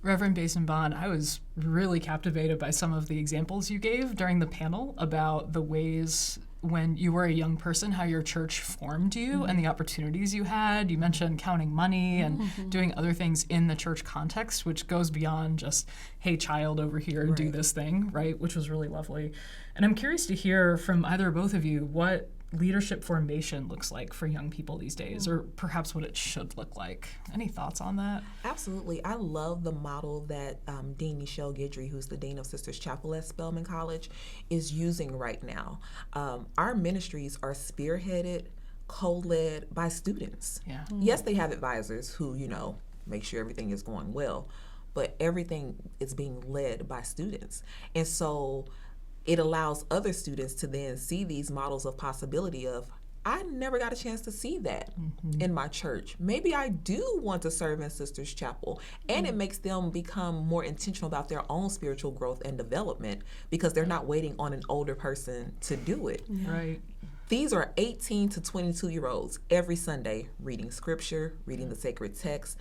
Reverend Baisden-Bond, I was really captivated by some of the examples you gave during the panel about the ways when you were a young person, how your church formed you and the opportunities you had. You mentioned counting money and doing other things in the church context, which goes beyond just, hey, child, over here, do this thing, right? Which was really lovely. And I'm curious to hear from either or both of you what leadership formation looks like for young people these days, or perhaps what it should look like. Any thoughts on that? Absolutely. I love the model that Dean Michelle Guidry, who's the Dean of Sisters Chapel at Spelman College, is using right now. Our ministries are spearheaded, co-led by students. Yeah. Yes, they have advisors who, make sure everything is going well, but everything is being led by students. And so it allows other students to then see these models of possibility of, I never got a chance to see that in my church. Maybe I do want to serve in Sisters Chapel. And it makes them become more intentional about their own spiritual growth and development because they're not waiting on an older person to do it. Right. These are 18 to 22-year-olds every Sunday reading scripture, reading the sacred text,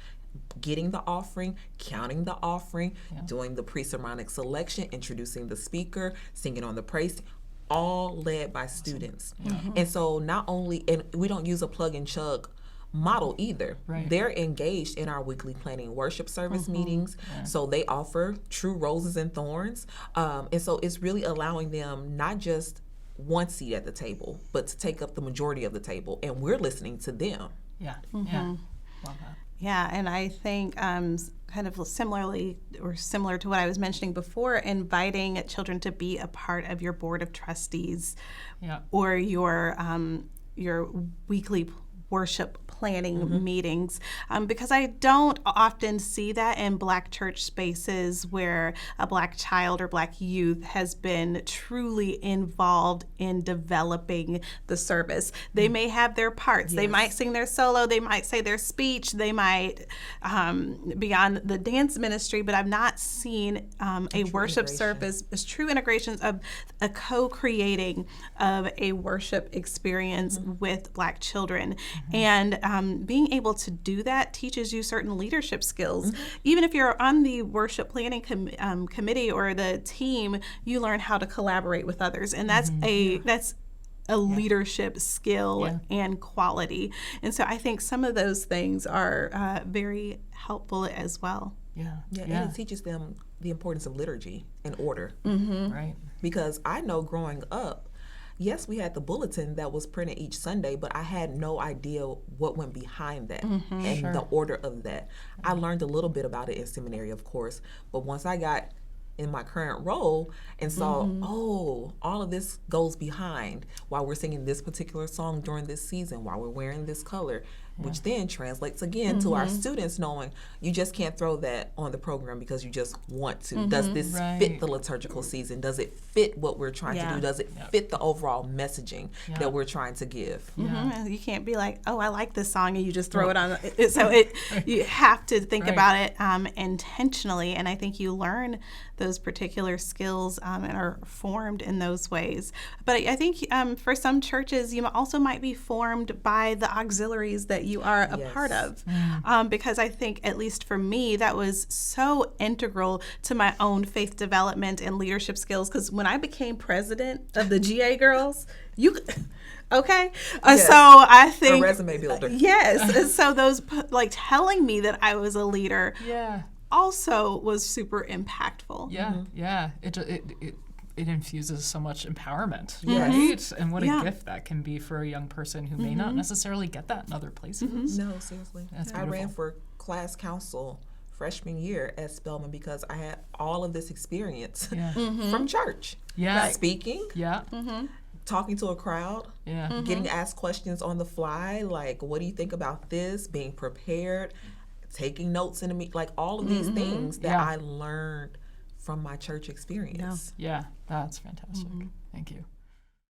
getting the offering, counting the offering, doing the pre-sermonic selection, introducing the speaker, singing on the praise, all led by students. And so not only, and we don't use a plug and chug model either. Right. They're engaged in our weekly planning worship service meetings. So they offer true roses and thorns. And so it's really allowing them not just one seat at the table, but to take up the majority of the table. And we're listening to them. Yeah. Yeah. Love that. Yeah, and I think kind of similarly or similar to what I was mentioning before, inviting children to be a part of your board of trustees or your weekly worship planning meetings, because I don't often see that in Black church spaces where a Black child or Black youth has been truly involved in developing the service. They may have their parts. They might sing their solo. They might say their speech. They might be on the dance ministry, but I've not seen a worship service as true integrations of a co-creating of a worship experience with Black children. And being able to do that teaches you certain leadership skills. Even if you're on the worship planning committee or the team, you learn how to collaborate with others, and that's a leadership skill and quality. And so I think some of those things are very helpful as well. And it teaches them the importance of liturgy and order. Right. Because I know growing up, yes, we had the bulletin that was printed each Sunday, but I had no idea what went behind that and the order of that. I learned a little bit about it in seminary, of course, but once I got in my current role and saw, all of this goes behind why we're singing this particular song during this season, why we're wearing this color, which then translates again to our students knowing you just can't throw that on the program because you just want to. Does this fit the liturgical season? Does it fit what we're trying to do? Does it fit the overall messaging that we're trying to give? You can't be like, oh, I like this song, and you just throw it on. So you have to think about it intentionally, and I think you learn those particular skills and are formed in those ways. But I think for some churches, you also might be formed by the auxiliaries that you are a part of. Because I think, at least for me, that was so integral to my own faith development and leadership skills. Because when I became president of the GA Girls, so I think a resume builder. And so those telling me that I was a leader also was super impactful. It infuses so much empowerment, right? And what a gift that can be for a young person who may not necessarily get that in other places. No, seriously. I ran for class council freshman year at Spelman because I had all of this experience from church. Speaking, talking to a crowd, getting asked questions on the fly, like, what do you think about this? Being prepared, taking notes in a meeting, like all of these things that I learned from my church experience. Yeah, that's fantastic. Thank you.